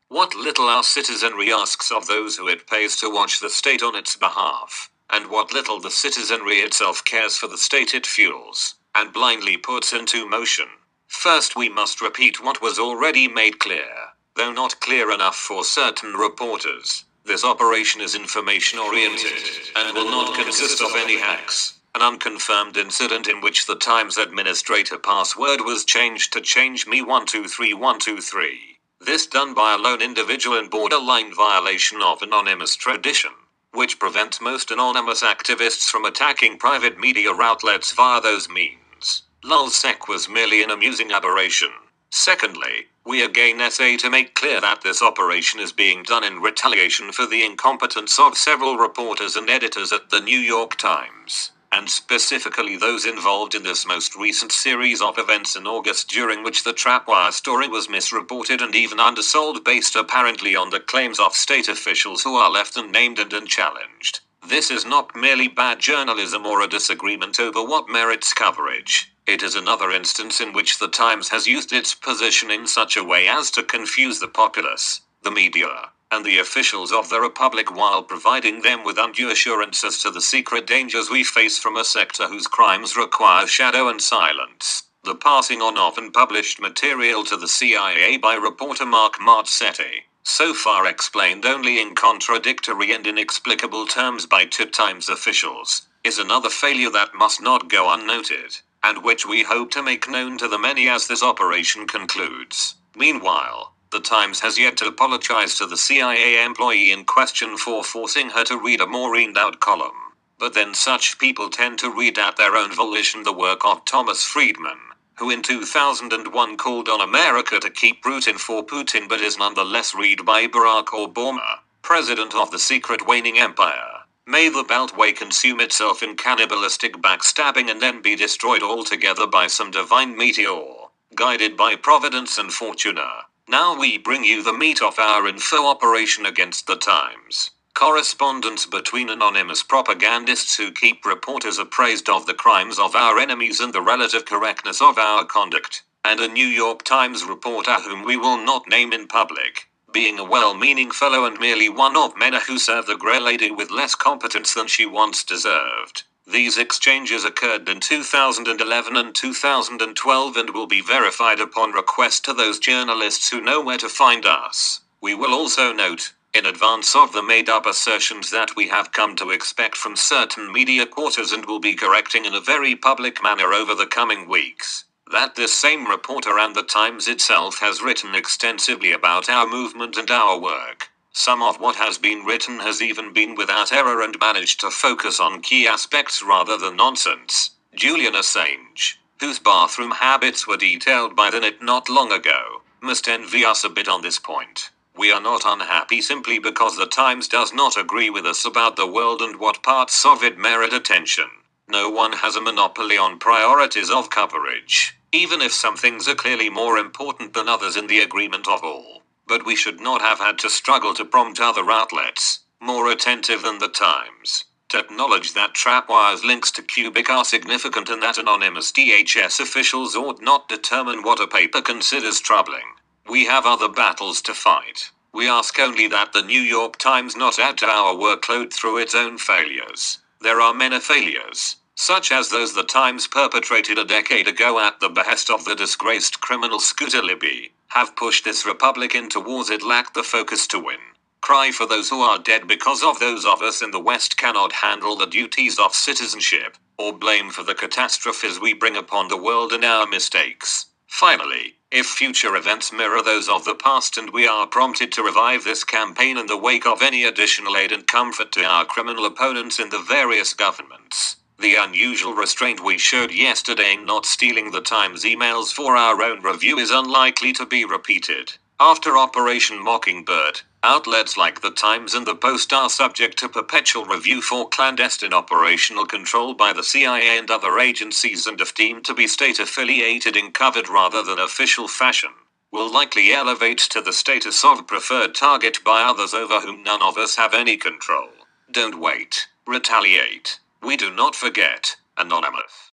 what little our citizenry asks of those who it pays to watch the state on its behalf, and what little the citizenry itself cares for the state it fuels, and blindly puts into motion. First, we must repeat what was already made clear, though not clear enough for certain reporters. This operation is information-oriented, and will not consist of any hacks. An unconfirmed incident in which the Times administrator password was changed to change me123123. This done by a lone individual in borderline violation of anonymous tradition, which prevents most anonymous activists from attacking private media outlets via those means. Lulsec was merely an amusing aberration. Secondly, we again essay to make clear that this operation is being done in retaliation for the incompetence of several reporters and editors at the New York Times, and specifically those involved in this most recent series of events in August, during which the Trapwire story was misreported and even undersold based apparently on the claims of state officials who are left unnamed and unchallenged. This is not merely bad journalism or a disagreement over what merits coverage. It is another instance in which the Times has used its position in such a way as to confuse the populace, the media, and the officials of the Republic while providing them with undue assurances to the secret dangers we face from a sector whose crimes require shadow and silence. The passing on of unpublished material to the CIA by reporter Mark Marzetti, so far explained only in contradictory and inexplicable terms by two Times officials, is another failure that must not go unnoted, and which we hope to make known to the many as this operation concludes. Meanwhile, the Times has yet to apologize to the CIA employee in question for forcing her to read a more reamed-out column. But then such people tend to read at their own volition the work of Thomas Friedman, who in 2001 called on America to keep rooting for Putin but is nonetheless read by Barack Obama, president of the secret waning empire. May the Beltway consume itself in cannibalistic backstabbing and then be destroyed altogether by some divine meteor, guided by Providence and Fortuna. Now we bring you the meat of our info operation against the Times. Correspondence between anonymous propagandists who keep reporters appraised of the crimes of our enemies and the relative correctness of our conduct, and a New York Times reporter whom we will not name in public, being a well-meaning fellow and merely one of many who serve the Grey Lady with less competence than she once deserved. These exchanges occurred in 2011 and 2012 and will be verified upon request to those journalists who know where to find us. We will also note, in advance of the made-up assertions that we have come to expect from certain media quarters and will be correcting in a very public manner over the coming weeks, that this same reporter and the Times itself has written extensively about our movement and our work. Some of what has been written has even been without error and managed to focus on key aspects rather than nonsense. Julian Assange, whose bathroom habits were detailed by the net not long ago, must envy us a bit on this point. We are not unhappy simply because the Times does not agree with us about the world and what parts of it merit attention. No one has a monopoly on priorities of coverage, even if some things are clearly more important than others in the agreement of all. But we should not have had to struggle to prompt other outlets, more attentive than the Times, to acknowledge that Trapwire's links to Cubic are significant and that anonymous DHS officials ought not determine what a paper considers troubling. We have other battles to fight. We ask only that the New York Times not add to our workload through its own failures. There are many failures, such as those the Times perpetrated a decade ago at the behest of the disgraced criminal Scooter Libby, have pushed this republic into wars it lacked the focus to win. Cry for those who are dead because of those of us in the West cannot handle the duties of citizenship, or blame for the catastrophes we bring upon the world and our mistakes. Finally, if future events mirror those of the past and we are prompted to revive this campaign in the wake of any additional aid and comfort to our criminal opponents in the various governments, the unusual restraint we showed yesterday in not stealing the Times emails for our own review is unlikely to be repeated. After Operation Mockingbird, outlets like the Times and the Post are subject to perpetual review for clandestine operational control by the CIA and other agencies, and if deemed to be state-affiliated in covert rather than official fashion, will likely elevate to the status of preferred target by others over whom none of us have any control. Don't wait. Retaliate. We do not forget. Anonymous.